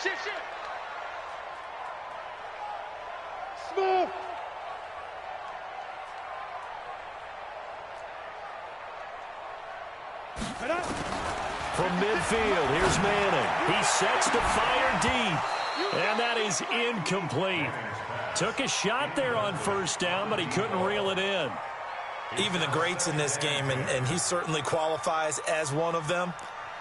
Shift. Smooth. From midfield, here's Manning. He sets to fire deep, and that is incomplete. Took a shot there on first down, but he couldn't reel it in. Even the greats in this game, and he certainly qualifies as one of them,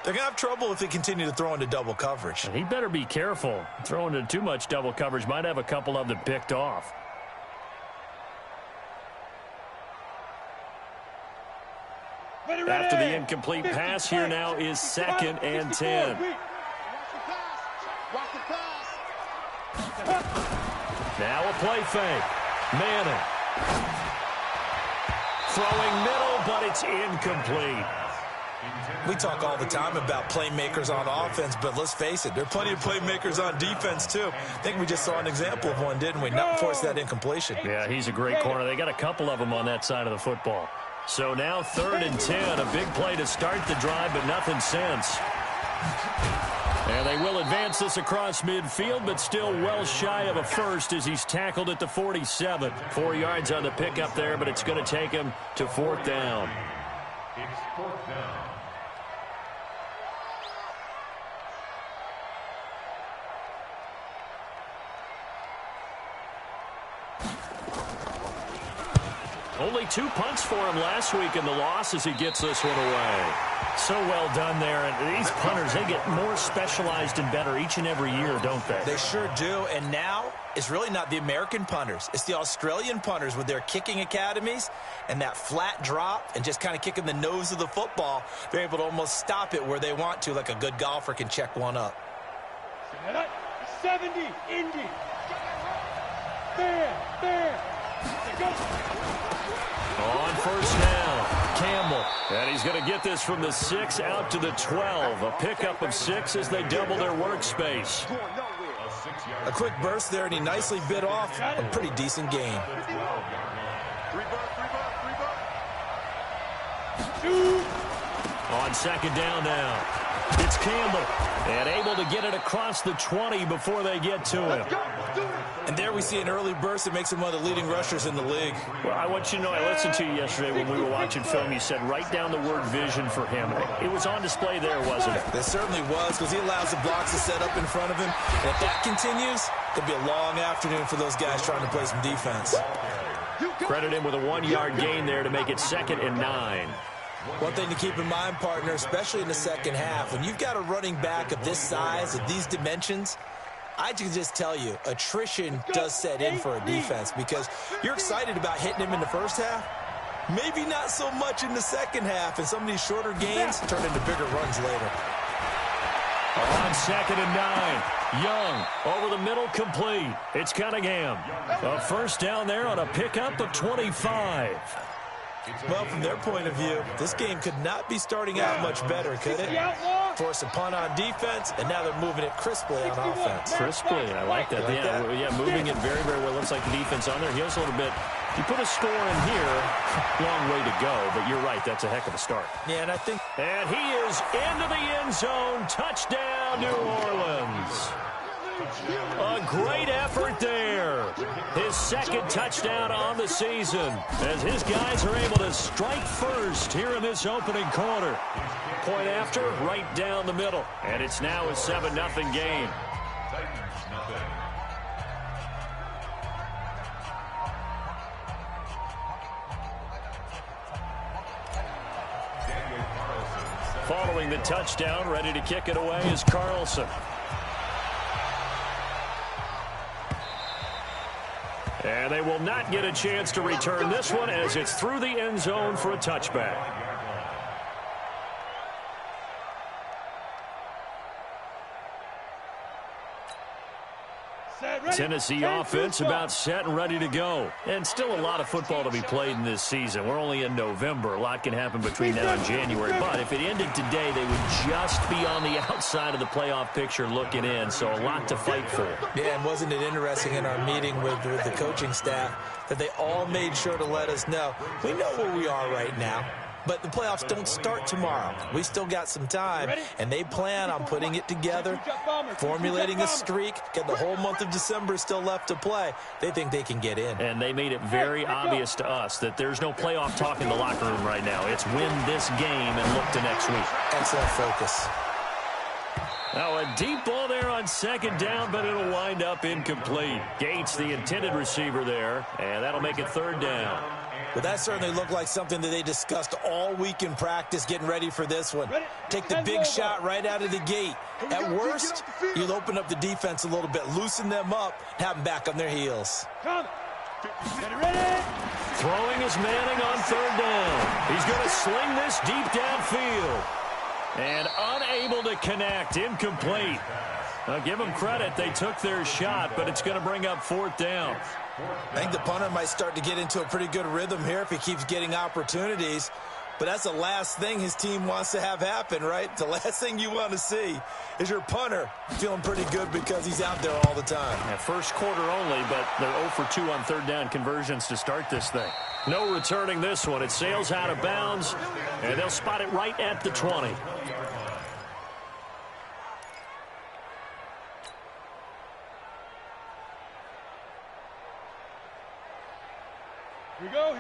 they're going to have trouble if they continue to throw into double coverage. And he better be careful. Throwing into too much double coverage might have a couple of them picked off. After the incomplete pass, here now is 2nd and 10. Now a play fake. Manning. Throwing middle, but it's incomplete. We talk all the time about playmakers on offense, but let's face it, there are plenty of playmakers on defense, too. I think we just saw an example of one, didn't we? Not force that incompletion. Yeah, he's a great corner. They got a couple of them on that side of the football. So now 3rd and 10, a big play to start the drive, but nothing since. And they will advance this across midfield, but still well shy of a first as he's tackled at the 47. 4 yards on the pickup there, but it's going to take him to 4th down. It's 4th down. Only 2 punts for him last week in the loss as he gets this one away. So well done there. And these punters, they get more specialized and better each and every year, don't they? They sure do. And now it's really not the American punters. It's the Australian punters with their kicking academies and that flat drop and just kind of kicking the nose of the football. They're able to almost stop it where they want to, like a good golfer can check one up. 70, Indy. Fair. Go. On first down, Campbell. And he's going to get this from the 6 out to the 12. A pickup of 6 as they double their workspace. A quick burst there, and he nicely bit off a pretty decent gain. On 2nd down now, it's Campbell. And able to get it across the 20 before they get to him. And there we see an early burst that makes him one of the leading rushers in the league. Well, I want you to know, I listened to you yesterday when we were watching film. You said write down the word vision for him. It was on display there, wasn't it? It certainly was, because he allows the blocks to set up in front of him. And if that continues, it'll be a long afternoon for those guys trying to play some defense. Credit him with a 1-yard gain there to make it 2nd and 9. One thing to keep in mind, partner, especially in the second half, when you've got a running back of this size, of these dimensions, I can just tell you, attrition does set in for a defense because you're excited about hitting him in the first half. Maybe not so much in the second half, and some of these shorter gains turn into bigger runs later. On 2nd and 9, Young over the middle, complete. It's Cunningham. A first down there on a pickup of 25. Well, from their point of view, this game could not be starting out much better, could it? Force a punt on defense, and now they're moving it crisply on offense. Crisply, I like that. Yeah, moving it very, very well. Looks like the defense on there. Here's a little bit. You put a score in here, long way to go, but you're right, that's a heck of a start. Yeah, and I think... And he is into the end zone. Touchdown, New Orleans. A great effort there. His 2nd touchdown on the season as his guys are able to strike first here in this opening quarter. Point after, right down the middle. And it's now a 7-0 game. Following the touchdown, ready to kick it away is Carlson. And they will not get a chance to return this one as it's through the end zone for a touchback. Tennessee offense about set and ready to go. And still a lot of football to be played in this season. We're only in November. A lot can happen between now and January. But if it ended today, they would just be on the outside of the playoff picture looking in. So a lot to fight for. Yeah, and wasn't it interesting in our meeting with the coaching staff that they all made sure to let us know, we know where we are right now. but the playoffs don't start tomorrow. We still got some time, and they plan on putting it together, formulating a streak. Get the whole month of December still left to play. They think they can get in. And they made it very obvious to us that there's no playoff talk in the locker room right now. It's win this game and look to next week. Excellent focus. Now a deep ball there on second down, but it'll wind up incomplete. Gates, the intended receiver there, and that'll make it third down. Well, that certainly looked like something that they discussed all week in practice, getting ready for this one. Take the big shot right out of the gate. At worst, you'll open up the defense a little bit, loosen them up, have them back on their heels. Throwing is Manning on third down. He's going to sling this deep downfield. And unable to connect, incomplete. Now give them credit, they took their shot, but it's going to bring up fourth down. I think the punter might start to get into a pretty good rhythm here if he keeps getting opportunities. But that's the last thing his team wants to have happen, right? The last thing you want to see is your punter feeling pretty good because he's out there all the time. Yeah, first quarter only, but they're 0 for 2 on third down conversions to start this thing. No returning this one. It sails out of bounds, and they'll spot it right at the 20.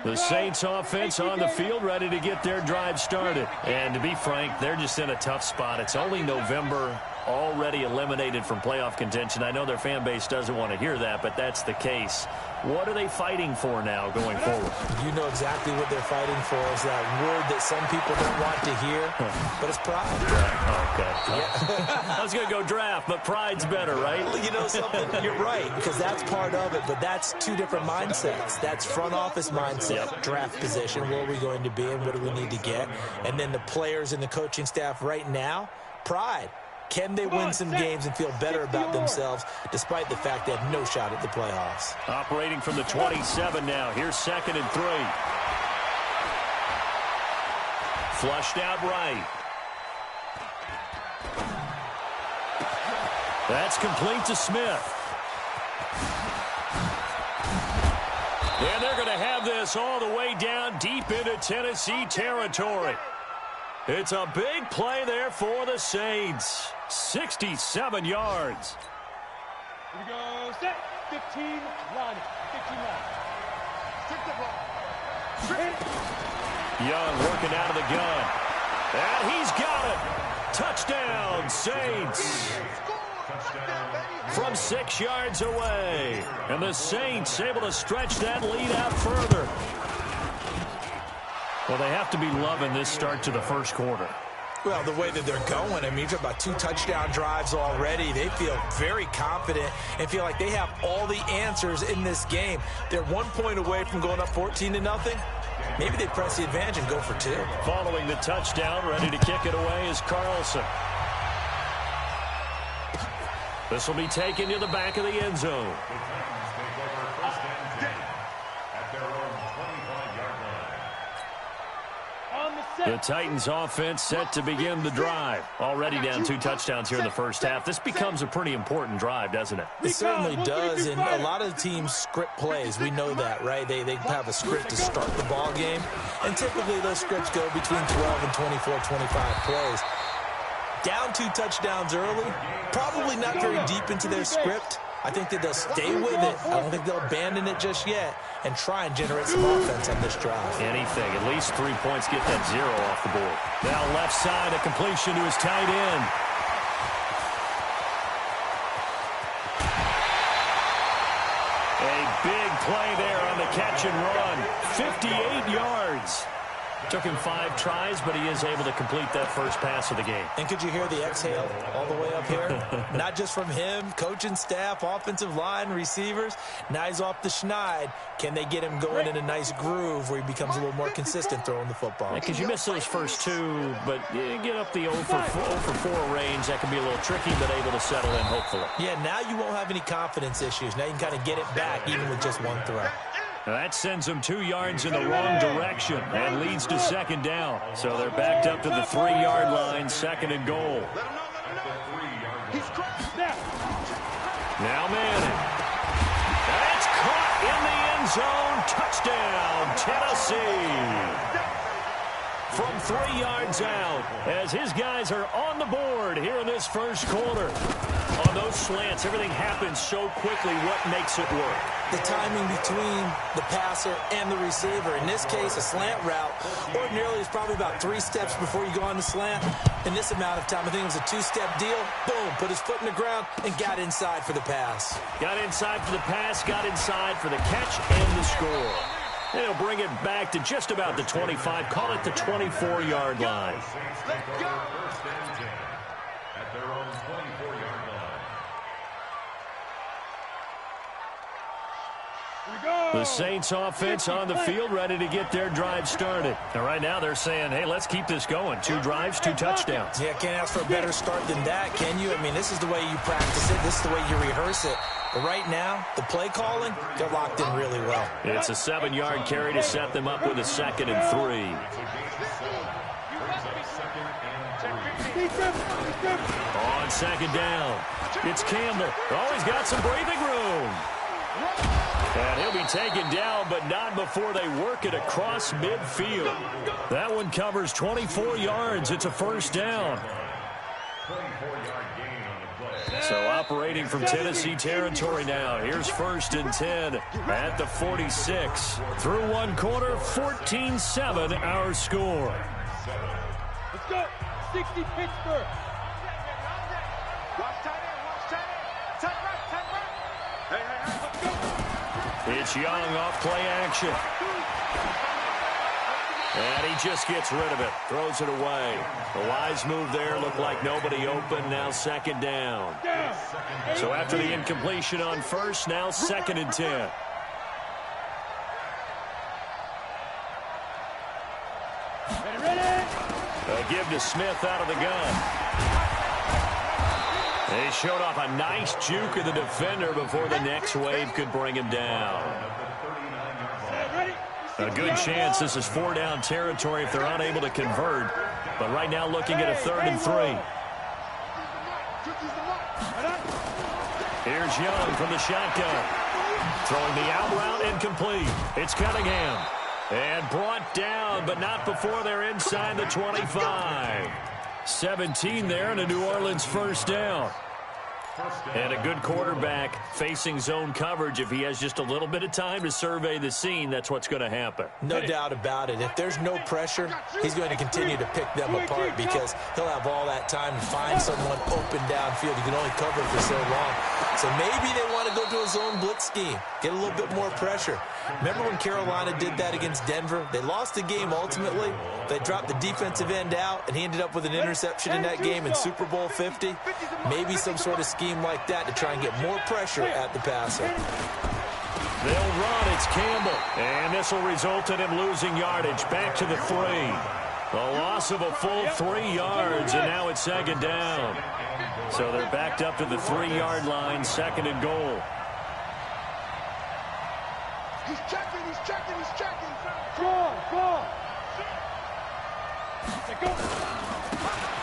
The Saints offense on the field, ready to get their drive started. And to be frank, they're just in a tough spot. It's only November, already eliminated from playoff contention. I know their fan base doesn't want to hear that, but that's the case. What are they fighting for now going forward? You know exactly what they're fighting for. Is that word that some people don't want to hear, but it's pride. Okay. Yeah. I was going to go draft, but pride's better, right? You know something? You're right, because that's part of it, but that's two different mindsets. That's front office mindset, draft position, where are we going to be and what do we need to get? And then the players and the coaching staff right now, pride. Can they win some games and feel better about themselves despite the fact they have no shot at the playoffs? Operating from the 27 now. Here's 2nd and 3. Flushed out right. That's complete to Smith. And they're going to have this all the way down deep into Tennessee territory. It's a big play there for the Saints. 67 yards. Here we go. Set. 15 line. 15 line. Stick the ball. Young working out of the gun. And he's got it. Touchdown, Saints. From 6 yards away. And the Saints able to stretch that lead out further. Well, they have to be loving this start to the first quarter. Well, the way that they're going, I mean, you're talking about 2 touchdown drives already. They feel very confident and feel like they have all the answers in this game. They're 1 point away from going up 14-0. Maybe they press the advantage and go for 2. Following the touchdown, ready to kick it away is Carlson. This will be taken to the back of the end zone. The Titans offense set to begin the drive. Already down 2 touchdowns here in the first half. This becomes a pretty important drive, doesn't it? It certainly does, and a lot of teams script plays. We know that, right? They have a script to start the ball game, and typically those scripts go between 12 and 24, 25 plays. Down 2 touchdowns early, probably not very deep into their script. I think that they'll stay with it. I don't think they'll abandon it just yet and try and generate some offense on this drive. Anything. At least 3 points. Get that 0 off the board. Now left side, a completion to his tight end. A big play there on the catch and run. 58 yards. Took him 5 tries, but he is able to complete that first pass of the game. And could you hear the exhale all the way up here? Not just from him, coaching staff, offensive line, receivers. Now he's off the schneid. Can they get him going in a nice groove where he becomes a little more consistent throwing the football? Because you miss those first 2, but you get up the 0 for 4 range. That can be a little tricky, but able to settle in, hopefully. Yeah, now you won't have any confidence issues. Now you can kind of get it back even with just 1 throw. That sends them 2 yards in the wrong direction and leads to 2nd down. So they're backed up to the 3-yard line, 2nd and goal. Now Manning. That's caught in the end zone. Touchdown, Tennessee. from 3 yards out as his guys are on the board here in this first quarter. On those slants, everything happens so quickly. What makes it work? The timing between the passer and the receiver. In this case, a slant route ordinarily is probably about 3 steps before you go on the slant. In this amount of time, I think it was a 2-step deal. Boom, put his foot in the ground and got inside for the pass. Got inside for the pass, got inside for the catch and the score. And he'll bring it back to just about the 25. Call it the 24-yard line. Let's go. First and 10 at their own 24-yard line. The Saints offense on the field, ready to get their drive started. And right now they're saying, hey, let's keep this going. 2 drives, 2 touchdowns. Yeah, can't ask for a better start than that, can you? I mean, this is the way you practice it. This is the way you rehearse it. But right now, the play calling, they're locked in really well. It's a 7-yard carry to set them up with a 2nd and 3. On 2nd down, it's Campbell. Oh, he's got some breathing room. And he'll be taken down, but not before they work it across midfield. That one covers 24 yards. It's a first down. 24-yard gain on the play. So operating from Tennessee territory now. Here's 1st and 10 at the 46. Through 1 quarter, 14-7 our score. Let's go. 60 Pittsburgh. Watch tight end, watch tight end. Tight right. Hey, let's go. It's Young off play action. And he just gets rid of it. Throws it away. A wise move there. Looked like nobody open. Now 2nd down. So after the incompletion on 1st, now 2nd and 10. Ready? A give to Smith out of the gun. They showed off a nice juke of the defender before the next wave could bring him down. A good chance this is 4-down territory if they're unable to convert. But right now looking at a 3rd and 3. Here's Young from the shotgun. Throwing the out route incomplete. It's Cunningham. And brought down, but not before they're inside the 25. 17 there and a New Orleans first down. And a good quarterback facing zone coverage. If he has just a little bit of time to survey the scene, that's what's going to happen. No doubt about it. If there's no pressure, he's going to continue to pick them apart because he'll have all that time to find someone open downfield. He can only cover for so long. So maybe they want to go to a zone blitz scheme, get a little bit more pressure. Remember when Carolina did that against Denver? They lost the game ultimately. They dropped the defensive end out, and he ended up with an interception in that game in Super Bowl 50. Maybe some sort of scheme like that to try and get more pressure at the passer. They'll run. It's Campbell. And this will result in him losing yardage. Back to the 3. A loss of a full 3 yards, and now it's 2nd down. So they're backed up to the 3-yard line, 2nd and goal. He's checking. Go.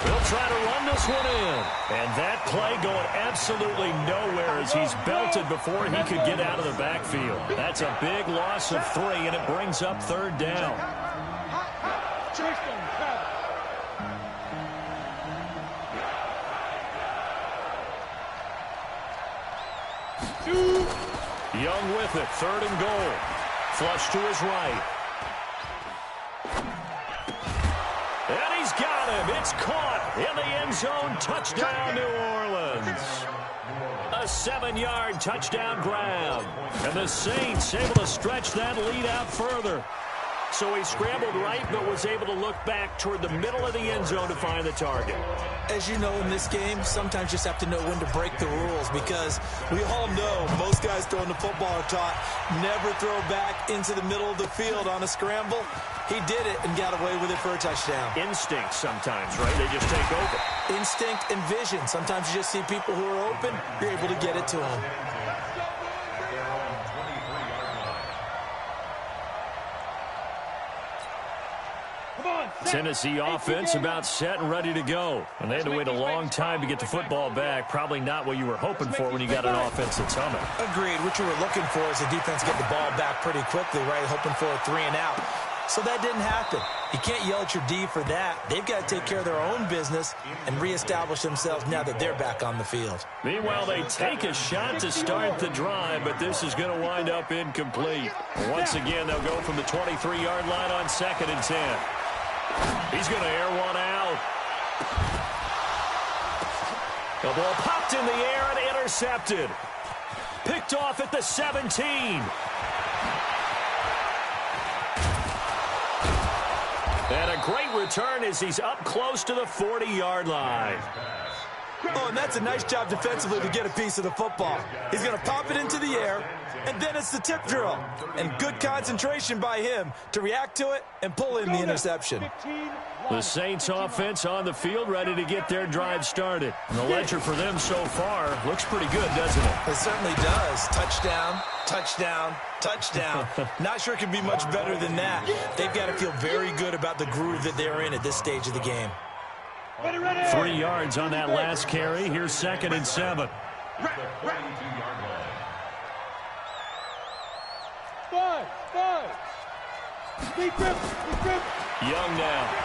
They'll try to run this one in. And that play going absolutely nowhere as he's belted before he could get out of the backfield. That's a big loss of 3, and it brings up 3rd down. Young with it, 3rd and goal. Flush to his right. And he's got him. It's caught in the end zone. Touchdown, New Orleans. A 7-yard touchdown grab. And the Saints able to stretch that lead out further. So he scrambled right, but was able to look back toward the middle of the end zone to find the target. As you know, in this game, sometimes you just have to know when to break the rules because we all know most guys throwing the football are taught never throw back into the middle of the field on a scramble. He did it and got away with it for a touchdown. Instinct sometimes, right? They just take over. Instinct and vision. Sometimes you just see people who are open, you're able to get it to them. Tennessee offense about set and ready to go. And they had to wait a long time to get the football back. Probably not what you were hoping for when you got an offense that's humming. Agreed. What you were looking for is the defense get the ball back pretty quickly, right? Hoping for a 3 and out. So that didn't happen. You can't yell at your D for that. They've got to take care of their own business and reestablish themselves now that they're back on the field. Meanwhile, they take a shot to start the drive, but this is going to wind up incomplete. Once again, they'll go from the 23-yard line on 2nd and 10. He's going to air one out. The ball popped in the air and intercepted. Picked off at the 17. And a great return as he's up close to the 40-yard line. Oh, and that's a nice job defensively to get a piece of the football. He's going to pop it into the air, and then it's the tip drill. And good concentration by him to react to it and pull in the interception. The Saints offense on the field ready to get their drive started. And the ledger for them so far looks pretty good, doesn't it? It certainly does. Touchdown, touchdown, touchdown. Not sure it could be much better than that. They've got to feel very good about the groove that they're in at this stage of the game. 3 yards on that last carry. Here's 2nd and 7. 5. Big grip. Young now.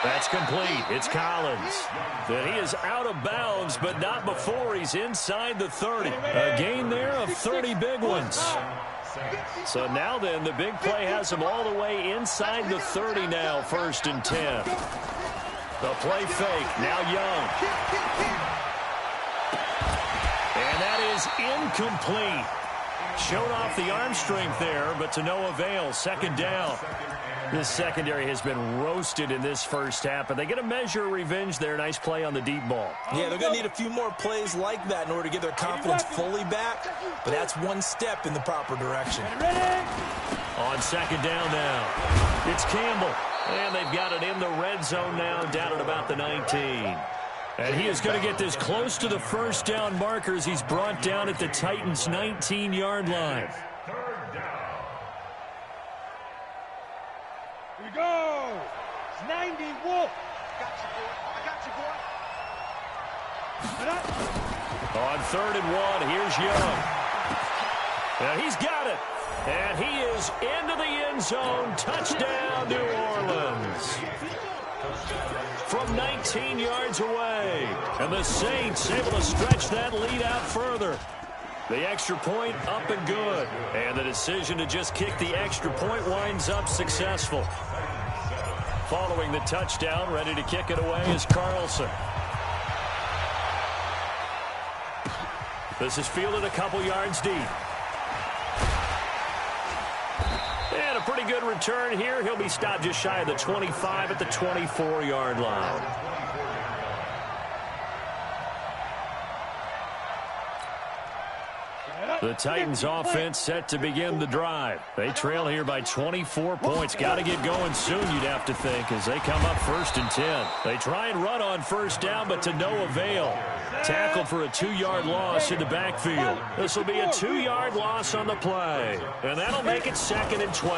That's complete. It's Collins. Then he is out of bounds, but not before he's inside the 30. A gain there of 30 big ones. So now then, the big play has him all the way inside the 30 now, 1st and 10. The play fake, now Young. And that is incomplete. Showed off the arm strength there, but to no avail. 2nd down. This secondary has been roasted in this first half, but they get a measure of revenge there. Nice play on the deep ball. Yeah, they're going to need a few more plays like that in order to get their confidence fully back, but that's one step in the proper direction. On 2nd down now, it's Campbell, and they've got it in the red zone now, down at about the 19. And he is going to get this close to the 1st down markers. He's brought down at the Titans' 19-yard line. Here we go. It's 90, Wolf. I got you, boy. On 3rd and 1, here's Young. Now he's got it. And he is into the end zone. Touchdown, New Orleans. From 19 yards away. And the Saints able to stretch that lead out further. The extra point up and good. And the decision to just kick the extra point winds up successful. Following the touchdown, ready to kick it away is Carlson. This is fielded a couple yards deep. And a pretty good return here. He'll be stopped just shy of the 25 at the 24-yard line. The Titans offense set to begin the drive. They trail here by 24 points. Got to get going soon, you'd have to think, as they come up 1st and 10. They try and run on 1st down, but to no avail. Tackled for a 2-yard loss in the backfield. This will be a 2-yard loss on the play. And that'll make it 2nd and 12.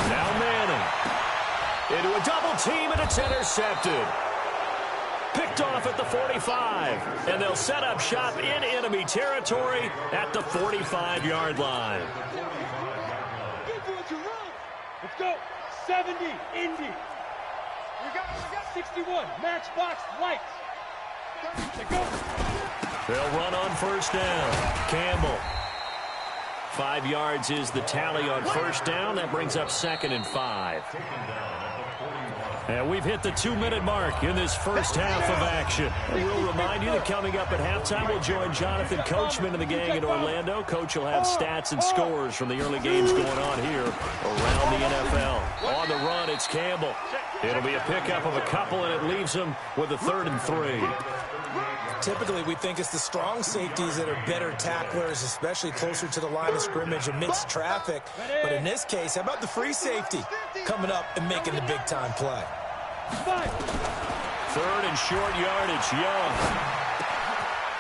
Now Manning. Into a double team, and it's intercepted. Picked off at the 45, and they'll set up shop in enemy territory at the 45-yard line. Let's go. 70, Indy. We got 61, Matchbox Lights. Let's go. They'll run on 1st down. Campbell. 5 yards is the tally on 1st down. That brings up 2nd and 5. And we've hit the 2-minute mark in this first half of action. And we'll remind you that coming up at halftime, we'll join Jonathan Coachman and the gang in Orlando. Coach will have stats and scores from the early games going on here around the NFL. On the run, it's Campbell. It'll be a pickup of a couple, and it leaves them with a 3rd and 3. Typically, we think it's the strong safeties that are better tacklers, especially closer to the line of scrimmage amidst traffic. But in this case, how about the free safety coming up and making the big-time play? 3rd and short yardage, Young.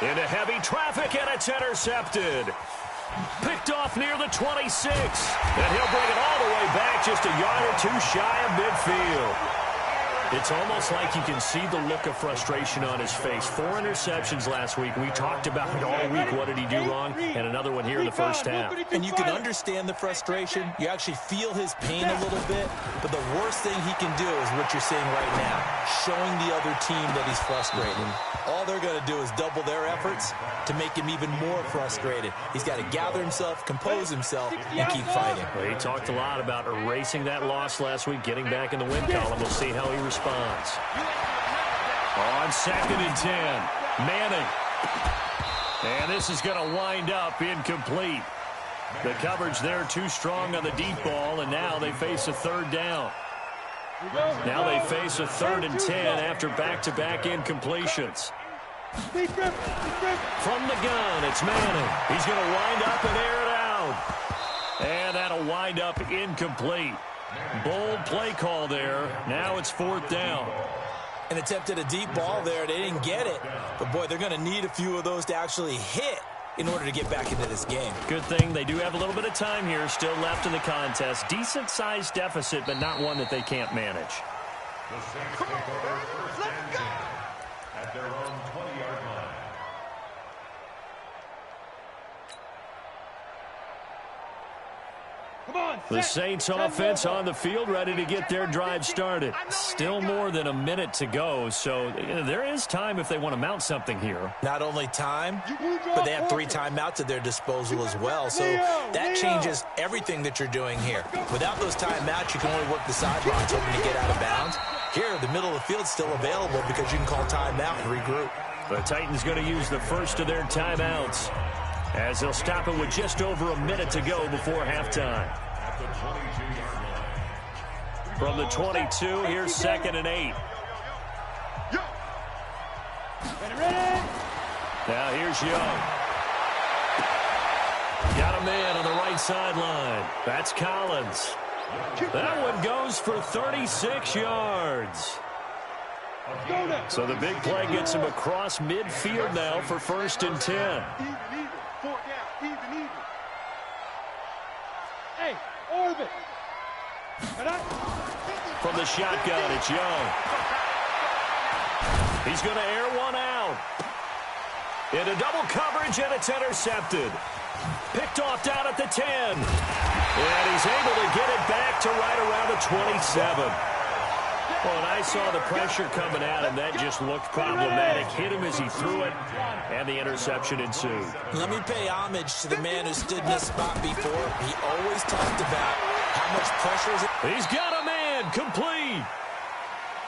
Into heavy traffic, and it's intercepted. Picked off near the 26. And he'll bring it all the way back just a yard or two shy of midfield. It's almost like you can see the look of frustration on his face. 4 interceptions last week. We talked about it all week. What did he do wrong? And another one here in the first half. And you can understand the frustration. You actually feel his pain a little bit. But the worst thing he can do is what you're seeing right now, showing the other team that he's frustrated. All they're going to do is double their efforts to make him even more frustrated. He's got to gather himself, compose himself, and keep fighting. Well, he talked a lot about erasing that loss last week, getting back in the win column. We'll see how he responds. On 2nd and 10, Manning. And this is going to wind up incomplete. The coverage there too strong on the deep ball, and now they face a 3rd down. Now they face a 3rd and 10 after back-to-back incompletions. From the gun, it's Manning. He's going to wind up and air it out. And that'll wind up incomplete. Bold play call there. Now it's 4th down. And attempted a deep ball there. They didn't get it. But, boy, they're going to need a few of those to actually hit in order to get back into this game. Good thing they do have a little bit of time here still left in the contest. Decent-sized deficit, but not one that they can't manage. The Saints take over first and 10 at their own 20-yard line. The Saints offense on the field, ready to get their drive started. Still more than a minute to go, so there is time if they want to mount something here. Not only time, but they have 3 timeouts at their disposal as well, so that changes everything that you're doing here. Without those timeouts, you can only work the sidelines hoping to get out of bounds. Here, the middle of the field's still available because you can call timeout and regroup. The Titans going to use the first of their timeouts, as they'll stop it with just over a minute to go before halftime. From the 22, here's 2nd and 8. Now here's Young. Got a man on the right sideline. That's Collins. That one goes for 36 yards. So the big play gets him across midfield now for 1st and 10. Hey, Orbit. From the shotgun, it's Young. He's going to air one out. Into double coverage, and it's intercepted. Picked off down at the 10. And he's able to get it back to right around the 27. Well, and I saw the pressure coming at him. That just looked problematic. Hit him as he threw it, and the interception ensued. Let me pay homage to the man who stood in this spot before. He always talked about how much pressure is it. He's got a man, complete.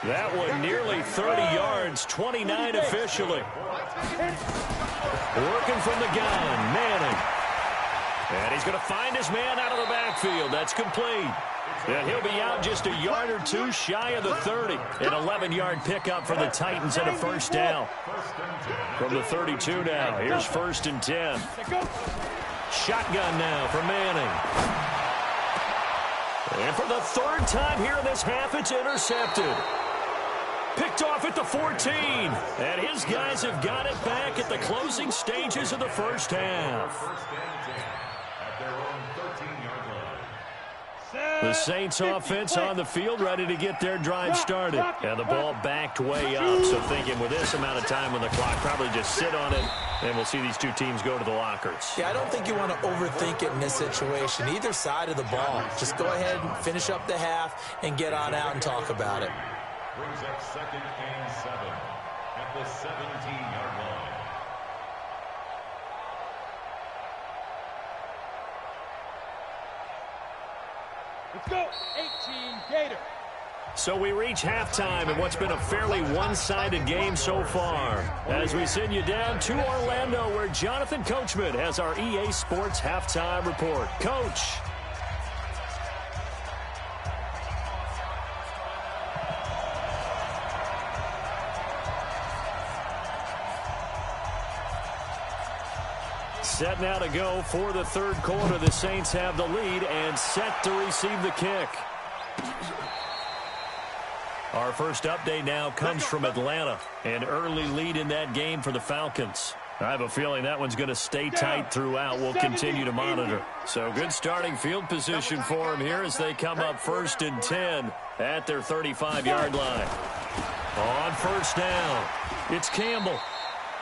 That one nearly 30 yards, 29 officially. Working from the gun, Manning. And he's going to find his man out of the backfield. That's complete. And he'll be out just a yard or two shy of the 30. An 11-yard pickup for the Titans and a 1st down. From the 32 now, here's 1st and 10. Shotgun now for Manning. And for the 3rd time here in this half, it's intercepted. Picked off at the 14. And his guys have got it back at the closing stages of the first half. The Saints offense on the field, ready to get their drive started. And the ball backed way up. So thinking with this amount of time on the clock, probably just sit on it, and we'll see these two teams go to the lockers. Yeah, I don't think you want to overthink it in this situation. Either side of the ball. Just go ahead and finish up the half and get on out and talk about it. Brings up 2nd and 7 at the 17-yard line. Let's go, 18 Gator. So we reach halftime in what's been a fairly one-sided game so far. As we send you down to Orlando, where Jonathan Coachman has our EA Sports halftime report. Coach. Set now to go for the 3rd quarter. The Saints have the lead and set to receive the kick. Our first update now comes from Atlanta. An early lead in that game for the Falcons. I have a feeling that one's going to stay tight throughout. We'll continue to monitor. So good starting field position for them here as they come up 1st and 10 at their 35-yard line. On 1st down, it's Campbell.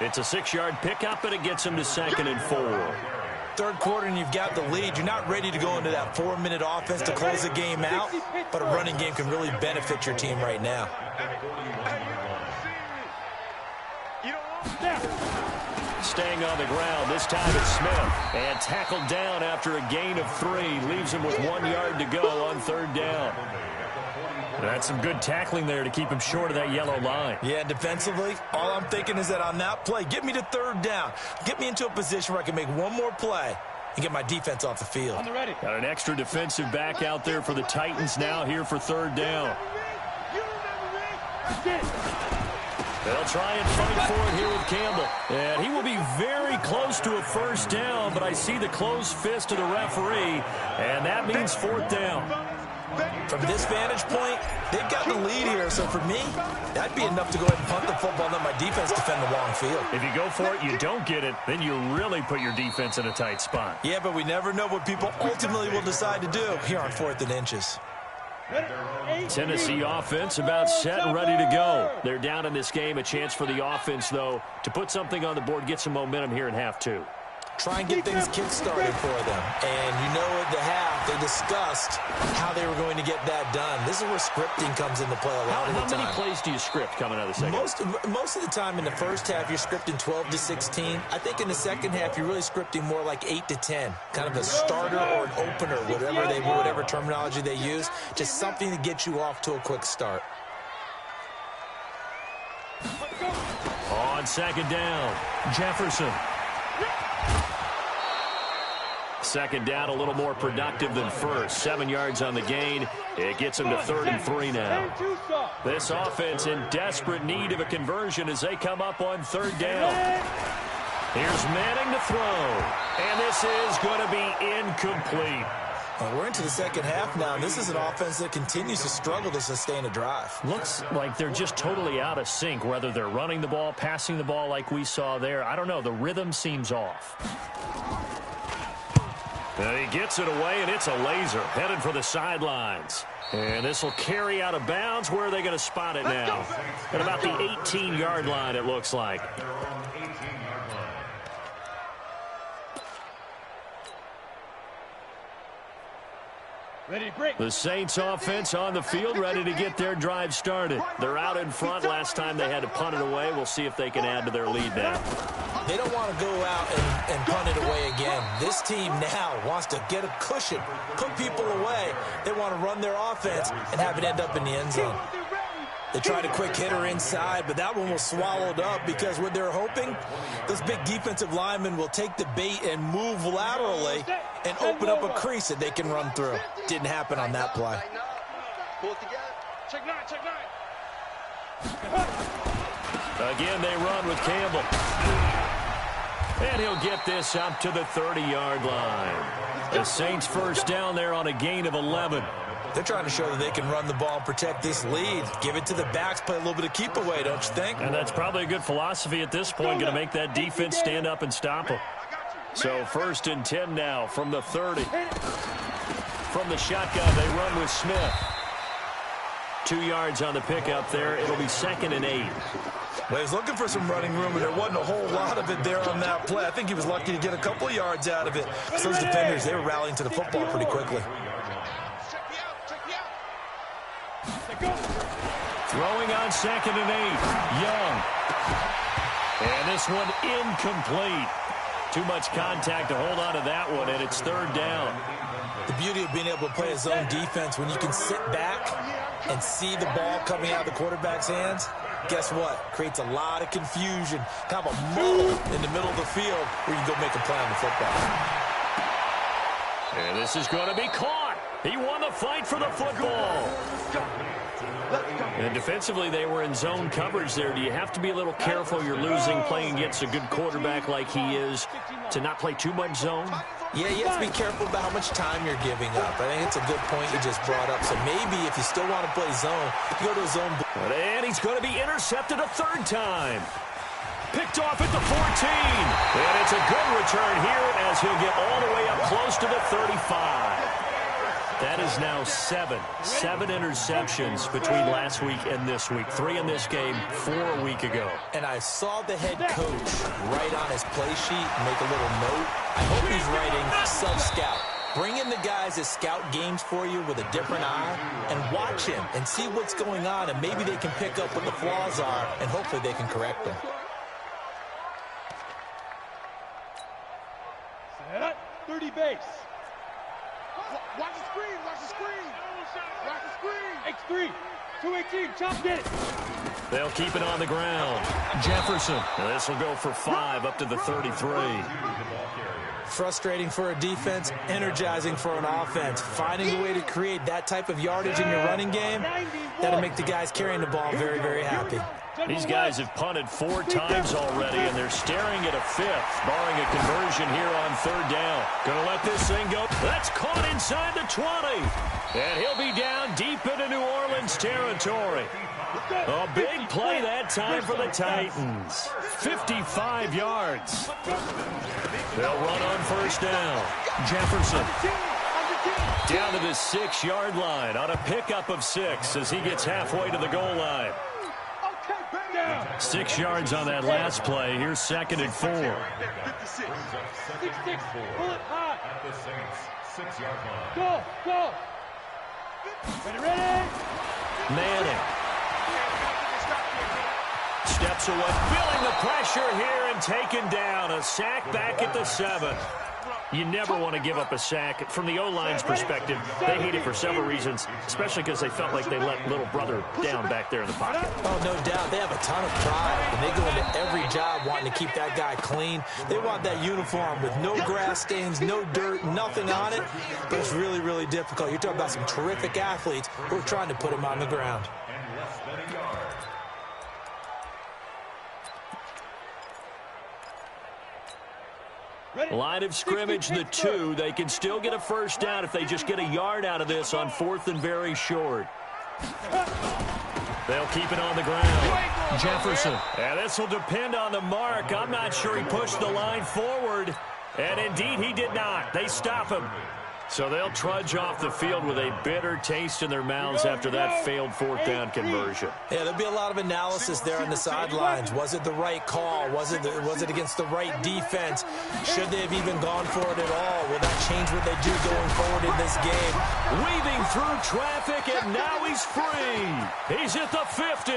It's a 6-yard pickup, and it gets him to 2nd and 4. Third quarter, and you've got the lead. You're not ready to go into that 4-minute offense to close the game out, but a running game can really benefit your team right now. Staying on the ground, this time it's Smith. And tackled down after a gain of 3. Leaves him with 1 yard to go on 3rd down. That's some good tackling there to keep him short of that yellow line. Yeah, defensively, all I'm thinking is that on that play, get me to 3rd down. Get me into a position where I can make one more play and get my defense off the field. Got an extra defensive back out there for the Titans now here for 3rd down. They'll try and fight for it here with Campbell. And he will be very close to a 1st down, but I see the closed fist of the referee, and that means 4th down. From this vantage point, they've got the lead here, so for me, that'd be enough to go ahead and punt the football and let my defense defend the long field. If you go for it, you don't get it, then you really put your defense in a tight spot. Yeah, but we never know what people ultimately will decide to do here on 4th and inches. Tennessee offense about set and ready to go. They're down in this game. A chance for the offense, though, to put something on the board, get some momentum here in half 2. Try and get things kick-started for them. And you know at the half, they discussed how they were going to get that done. This is where scripting comes into play a lot of the time. How many plays do you script coming out of the second? Most of the time in the first half, you're scripting 12 to 16. I think in the second half, you're really scripting more like 8 to 10. Kind of a starter or an opener, whatever terminology they use. Just something to get you off to a quick start. On 2nd down, Jefferson. 2nd down, a little more productive than 1st. 7 yards on the gain. It gets him to 3rd and 3 now. This offense in desperate need of a conversion as they come up on 3rd down. Here's Manning to throw. And this is going to be incomplete. Well, we're into the second half now, and this is an offense that continues to struggle to sustain a drive. Looks like they're just totally out of sync, whether they're running the ball, passing the ball like we saw there. I don't know. The rhythm seems off. And he gets it away, and it's a laser headed for the sidelines. And this will carry out of bounds. Where are they going to spot it now? At about the 18-yard line, it looks like. The Saints offense on the field, ready to get their drive started. They're out in front. Last time they had to punt it away. We'll see if they can add to their lead now. They don't want to go out and punt it away again. This team now wants to get a cushion, put people away. They want to run their offense and have it end up in the end zone. They tried a quick hitter inside, but that one was swallowed up because what they're hoping, those big defensive linemen will take the bait and move laterally and open up a crease that they can run through. Didn't happen on that play. Pull it together. Check 9, check 9. Again, they run with Campbell. And he'll get this up to the 30-yard line. The Saints 1st down there on a gain of 11. They're trying to show that they can run the ball and protect this lead. Give it to the backs, play a little bit of keep away, don't you think? And that's probably a good philosophy at this point, going to make that defense stand up and stop them. So 1st and 10 now from the 30. From the shotgun, they run with Smith. 2 yards on the pickup there. It'll be 2nd and 8. Well, he was looking for some running room, and there wasn't a whole lot of it there on that play. I think he was lucky to get a couple of yards out of it. So those defenders, they were rallying to the football pretty quickly. Throwing on 2nd and 8. Young. And this one incomplete. Too much contact to hold on to that one, and it's 3rd down. The beauty of being able to play a zone defense, when you can sit back and see the ball coming out of the quarterback's hands, guess what? Creates a lot of confusion. Kind of a muddle in the middle of the field where you can go make a play on the football. And this is going to be caught. He won the fight for the football. And defensively, they were in zone coverage there. Do you have to be a little careful? You're losing, playing against a good quarterback like he is, to not play too much zone? Yeah, you have to be careful about how much time you're giving up. I think it's a good point you just brought up. So maybe if you still want to play zone, you go to a zone. And he's going to be intercepted a 3rd time. Picked off at the 14. And it's a good return here as he'll get all the way up close to the 35. That is now seven interceptions between last week and this week. 3 in this game, 4 a week ago. And I saw the head coach write on his play sheet, make a little note. I hope he's writing self-scout. Bring in the guys that scout games for you with a different eye and watch him and see what's going on, and maybe they can pick up what the flaws are, and hopefully they can correct them. Set. 30 base. Watch the screen, watch the screen. Watch the screen. X3. 218. Chop it. They'll keep it on the ground. Jefferson. This will go for 5 up to the 33. Frustrating for a defense, energizing for an offense. Finding a way to create that type of yardage in your running game, that'll make the guys carrying the ball very, very happy. These guys have punted 4 times already, and they're staring at a 5th, barring a conversion here on 3rd down. Gonna let this thing go. That's caught inside the 20. And he'll be down deep into New Orleans territory. A big play that time for the Titans. 55 yards. They'll run on 1st down. Jefferson down to the 6-yard line on a pickup of 6 as he gets halfway to the goal line. 6 yards on that last play. Here's 2nd and 4. 6-6. Pull it high. At the Saints' 6-yard line. Go. Ready. Manning steps away, feeling the pressure here and taken down. A sack back at the 7. You never want to give up a sack. From the O-line's perspective, they hate it for several reasons, especially because they felt like they let little brother down back there in the pocket. Oh, no doubt. They have a ton of pride, and they go into every job wanting to keep that guy clean. They want that uniform with no grass stains, no dirt, nothing on it. But it's really, really difficult. You're talking about some terrific athletes who are trying to put him on the ground. And less than a yard. Line of scrimmage, the 2. They can still get a 1st down if they just get a yard out of this on 4th and very short. They'll keep it on the ground. Jefferson. And this will depend on the mark. I'm not sure he pushed the line forward. And indeed, he did not. They stop him. So they'll trudge off the field with a bitter taste in their mouths after that failed 4th down conversion. Yeah, there'll be a lot of analysis there on the sidelines. Was it the right call? Was it against the right defense? Should they have even gone for it at all? Will that change what they do going forward in this game? Weaving through traffic, and now he's free. He's at the 50,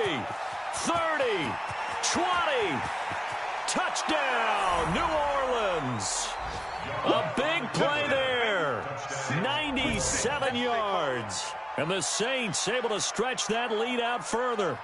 30, 20. Touchdown, New Orleans. A big play there. 97 yards. And the Saints able to stretch that lead out further.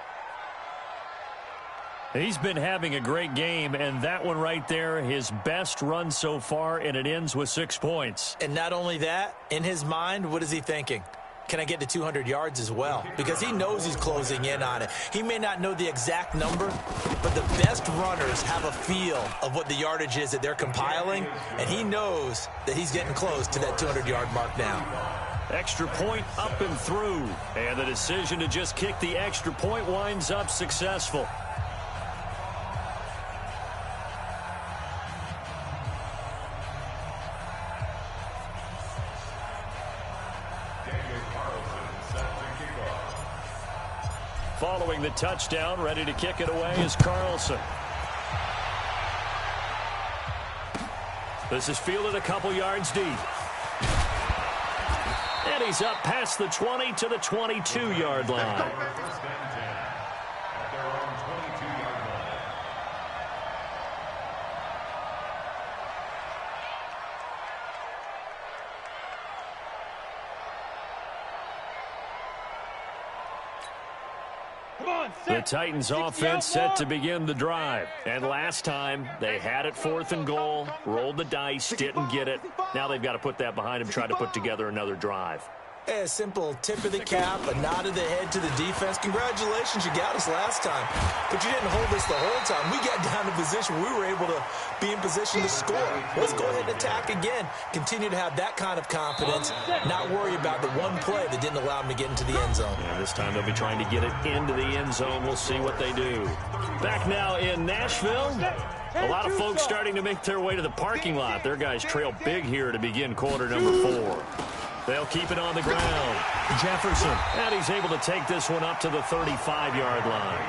He's been having a great game, and that one right there, his best run so far, and it ends with 6 points. And not only that, in his mind, what is he thinking? Can I get to 200 yards as well? Because he knows he's closing in on it. He may not know the exact number, but the best runners have a feel of what the yardage is that they're compiling, and he knows that he's getting close to that 200-yard mark now. Extra point up and through, and the decision to just kick the extra point winds up successful. Following the touchdown, ready to kick it away is Carlson. This is fielded a couple yards deep. And he's up past the 20 to the 22-yard line. The Titans offense set to begin the drive. And last time, they had it 4th and goal, rolled the dice, didn't get it. Now they've got to put that behind them, try to put together another drive. Hey, a simple tip of the cap, a nod of the head to the defense. Congratulations, you got us last time. But you didn't hold us the whole time. We got down to position. We were able to be in position to score. Let's go ahead and attack again. Continue to have that kind of confidence. Not worry about the one play that didn't allow them to get into the end zone. Yeah, this time they'll be trying to get it into the end zone. We'll see what they do. Back now in Nashville. A lot of folks starting to make their way to the parking lot. Their guys trail big here to begin quarter number 4. They'll keep it on the ground. Jefferson, and he's able to take this one up to the 35-yard line.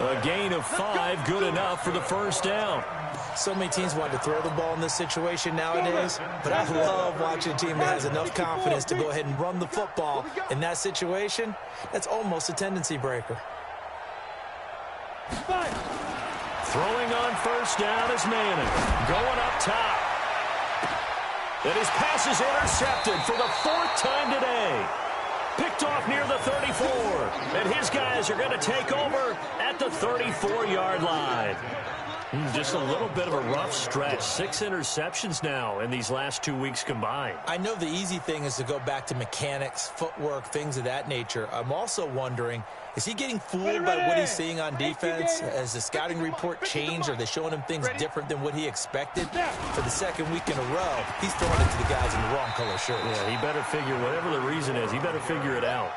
A gain of 5, good enough for the first down. So many teams want to throw the ball in this situation nowadays, but I love watching a team that has enough confidence to go ahead and run the football. In that situation, that's almost a tendency breaker. Throwing on first down is Manning. Going up top. And his pass is intercepted for the 4th time today. Picked off near the 34. And his guys are going to take over at the 34-yard line. Just a little bit of a rough stretch. 6 interceptions now in these last 2 weeks combined. I know the easy thing is to go back to mechanics, footwork, things of that nature. I'm also wondering, is he getting fooled by what he's seeing on defense? Has the scouting report changed? Are they showing him things different than what he expected? For the 2nd week in a row, he's throwing it to the guys in the wrong color shirts. Yeah, he better figure, whatever the reason is, he better figure it out.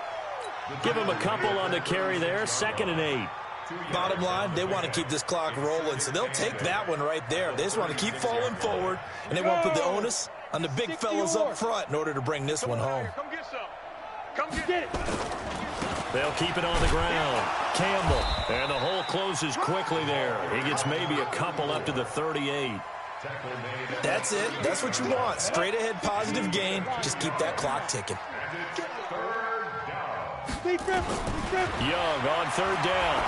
Give him a couple on the carry there, 2nd and 8. Bottom line, they want to keep this clock rolling, so they'll take that one right there. They just want to keep falling forward, and they want to put the onus on the big fellas up front in order to bring this one home. Come get some. Come get it. They'll keep it on the ground. Campbell, and the hole closes quickly there. He gets maybe a couple up to the 38. That's it. That's what you want. Straight ahead positive gain. Just keep that clock ticking. Young on 3rd down.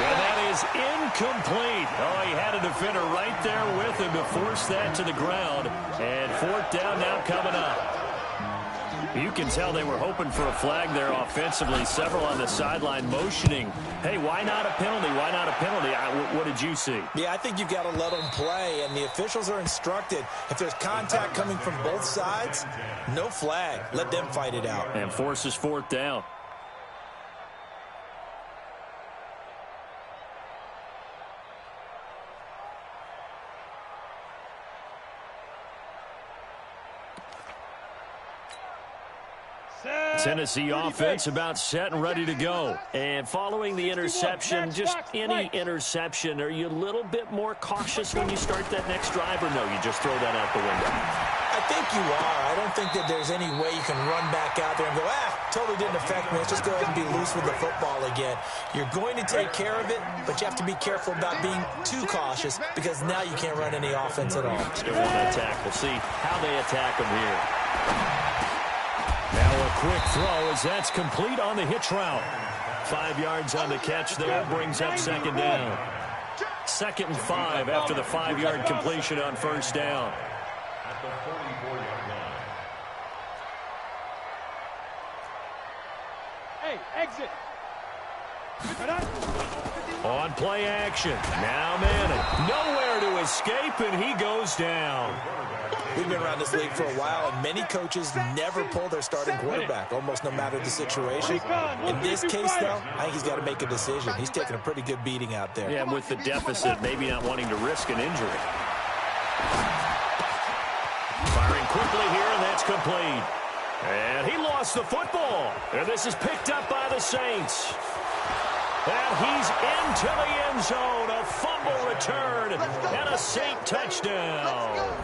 And that is incomplete. Oh, he had a defender right there with him to force that to the ground. And 4th down now coming up. You can tell they were hoping for a flag there offensively. Several on the sideline motioning. Hey, why not a penalty? Why not a penalty? What did you see? Yeah, I think you've got to let them play, and the officials are instructed. If there's contact coming from both sides, no flag. Let them fight it out. And forces 4th down. Tennessee offense about set and ready to go. And following the interception, just any interception, are you a little bit more cautious when you start that next drive, or no, you just throw that out the window? I think you are. I don't think that there's any way you can run back out there and go, totally didn't affect me. Let's just go ahead and be loose with the football again. You're going to take care of it, but you have to be careful about being too cautious because now you can't run any offense at all. Still want to attack. We'll see how they attack them here. Now a quick throw as that's complete on the hitch route. 5 yards on the catch there, brings up 2nd down. 2nd and 5 after the 5-yard completion on 1st down. At the 44-yard line. Hey, exit. On play action. Now Manning. Nowhere to escape, and he goes down. We've been around this league for a while, and many coaches never pull their starting quarterback, almost no matter the situation. In this case, though, I think he's got to make a decision. He's taking a pretty good beating out there. Yeah, and with the deficit, maybe not wanting to risk an injury. Firing quickly here, and that's complete. And he lost the football. And this is picked up by the Saints. And he's into the end zone. A fumble return and a Saint touchdown.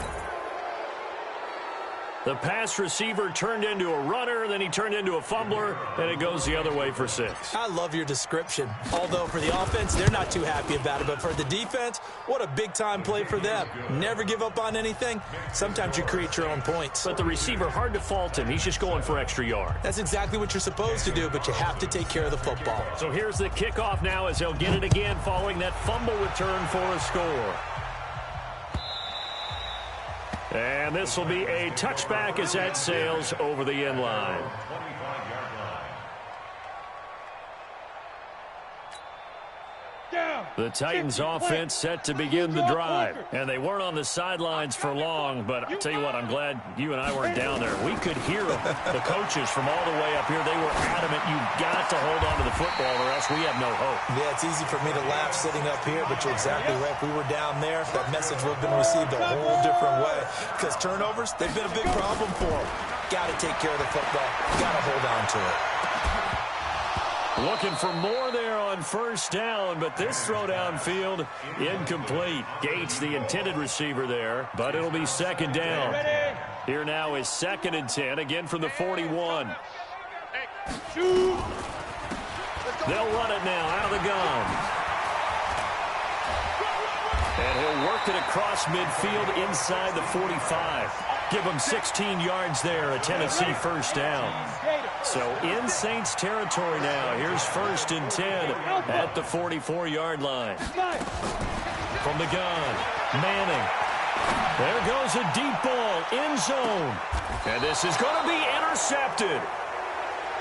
The pass receiver turned into a runner, then he turned into a fumbler, and it goes the other way for 6. I love your description. Although for the offense, they're not too happy about it. But for the defense, what a big-time play for them. Never give up on anything. Sometimes you create your own points. But the receiver, hard to fault him. He's just going for extra yard. That's exactly what you're supposed to do, but you have to take care of the football. So here's the kickoff now as they'll get it again following that fumble return for a score. And this will be a touchback as that sails over the end line. The Titans offense set to begin the drive. And they weren't on the sidelines for long, but I'll tell you what, I'm glad you and I weren't down there. We could hear them. The coaches from all the way up here, they were adamant, you've got to hold on to the football or else we have no hope. Yeah, it's easy for me to laugh sitting up here, but you're exactly right. If we were down there, that message would have been received a whole different way. Because turnovers, they've been a big problem for them. Got to take care of the football. Got to hold on to it. Looking for more there on first down, but this throw downfield incomplete. Gates, the intended receiver there, but it'll be second down. Here now is 2nd and 10, again from the 41. They'll run it now out of the gun. And he'll work it across midfield inside the 45. Give him 16 yards there, a Tennessee first down. So in Saints territory now. Here's 1st and 10 at the 44-yard line. From the gun, Manning. There goes a deep ball, end zone. And this is going to be intercepted.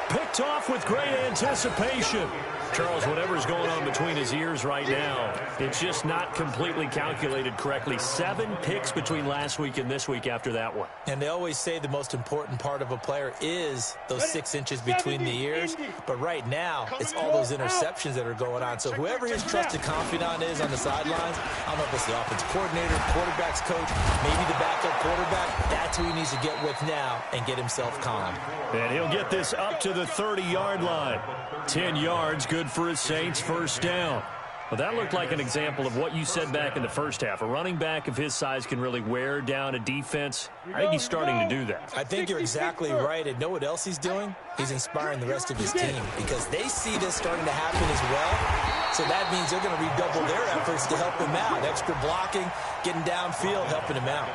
Picked off with great anticipation. Charles, whatever's going on between his ears right now, it's just not completely calculated correctly. 7 picks between last week and this week after that one. And they always say the most important part of a player is those 6 inches between the ears. But right now, it's all those interceptions that are going on. So whoever his trusted confidant is on the sidelines, I don't know if it's the offensive coordinator, quarterback's coach, maybe the backup quarterback, that's who he needs to get with now and get himself calm. And he'll get this up to the 30-yard line. 10 yards, good for his Saints first down. Well, that looked like an example of what you said back in the first half. A running back of his size can really wear down a defense. I think he's starting to do that. I think you're exactly right. And know what else he's doing? He's inspiring the rest of his team because they see this starting to happen as well. So that means they're going to redouble their efforts to help him out. Extra blocking, getting downfield, helping him out.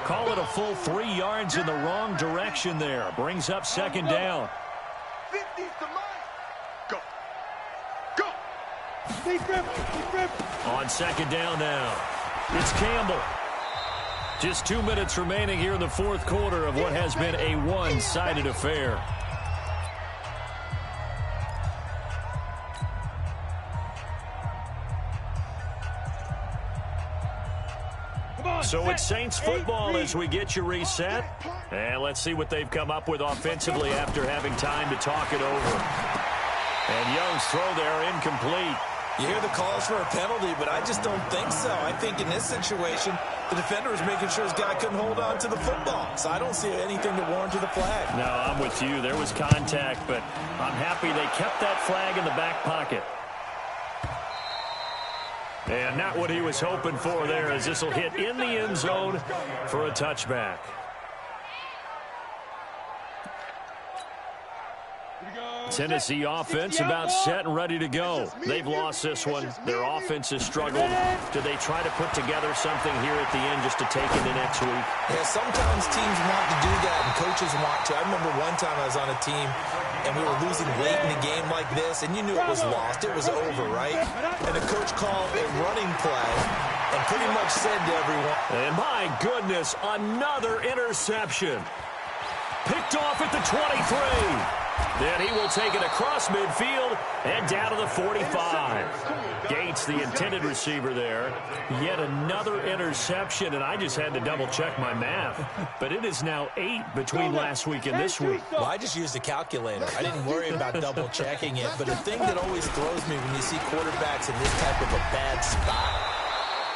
Call it a full 3 yards in the wrong direction there. Brings up second down. 50's the line. Go. Go. On second down now, it's Campbell. Just 2 minutes remaining here in the fourth quarter of what has been a one-sided affair. So it's Saints football as we get you reset. And let's see what they've come up with offensively after having time to talk it over. And Young's throw there incomplete. You hear the calls for a penalty, but I just don't think so. I think in this situation, the defender was making sure his guy couldn't hold on to the football. So I don't see anything to warrant to the flag. No, I'm with you. There was contact, but I'm happy they kept that flag in the back pocket. And not what he was hoping for there, as this will hit in the end zone for a touchback. Tennessee offense about set and ready to go. They've lost this one. Their offense has struggled. Do they try to put together something here at the end just to take into next week? Yeah, sometimes teams want to do that and coaches want to. I remember one time I was on a team and we were losing late in a game like this, and you knew it was lost. It was over, right? And the coach called a running play and pretty much said to everyone. And my goodness, another interception. Picked off at the 23. Then he will take it across midfield and down to the 45. Gates, the intended receiver there. Yet another interception, and I just had to double-check my math. But it is now 8 between last week and this week. Well, I just used a calculator. I didn't worry about double-checking it. But the thing that always throws me when you see quarterbacks in this type of a bad spot,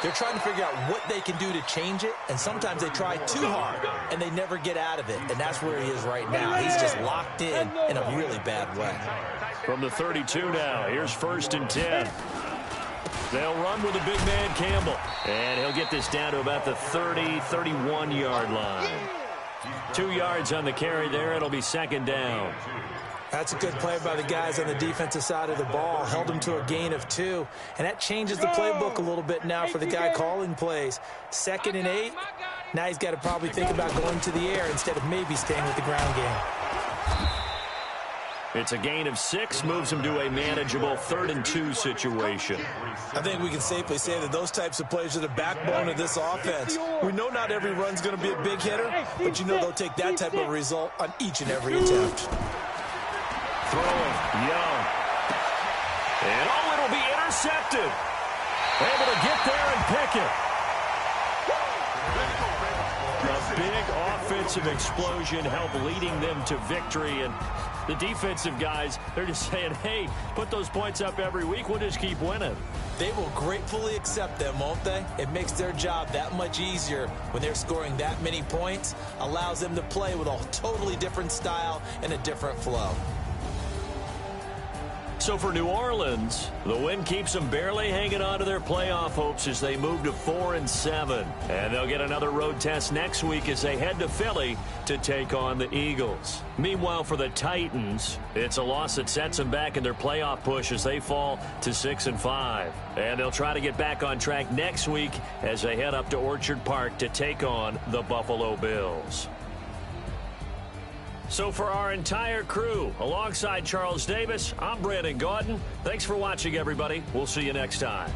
they're trying to figure out what they can do to change it, and sometimes they try too hard, and they never get out of it, and that's where he is right now. He's just locked in a really bad way. From the 32 now, here's 1st and 10. They'll run with a big man, Campbell, and he'll get this down to about the 30, 31-yard line. 2 yards on the carry there. It'll be second down. That's a good play by the guys on the defensive side of the ball. Held him to a gain of 2. And that changes the playbook a little bit now for the guy calling plays. 2nd and 8. Now he's got to probably think about going to the air instead of maybe staying with the ground game. It's a gain of 6. Moves him to a manageable 3rd and 2 situation. I think we can safely say that those types of plays are the backbone of this offense. We know not every run's going to be a big hitter, but you know they'll take that type of result on each and every attempt. Throwing, Young. And it'll be intercepted. Able to get there and pick it. A big offensive explosion helped leading them to victory. And the defensive guys, they're just saying, hey, put those points up every week. We'll just keep winning. They will gratefully accept them, won't they? It makes their job that much easier when they're scoring that many points. Allows them to play with a totally different style and a different flow. So for New Orleans, the win keeps them barely hanging on to their playoff hopes as they move to 4-7. And they'll get another road test next week as they head to Philly to take on the Eagles. Meanwhile, for the Titans, it's a loss that sets them back in their playoff push as they fall to 6-5. And they'll try to get back on track next week as they head up to Orchard Park to take on the Buffalo Bills. So for our entire crew, alongside Charles Davis, I'm Brandon Gaudin. Thanks for watching, everybody. We'll see you next time.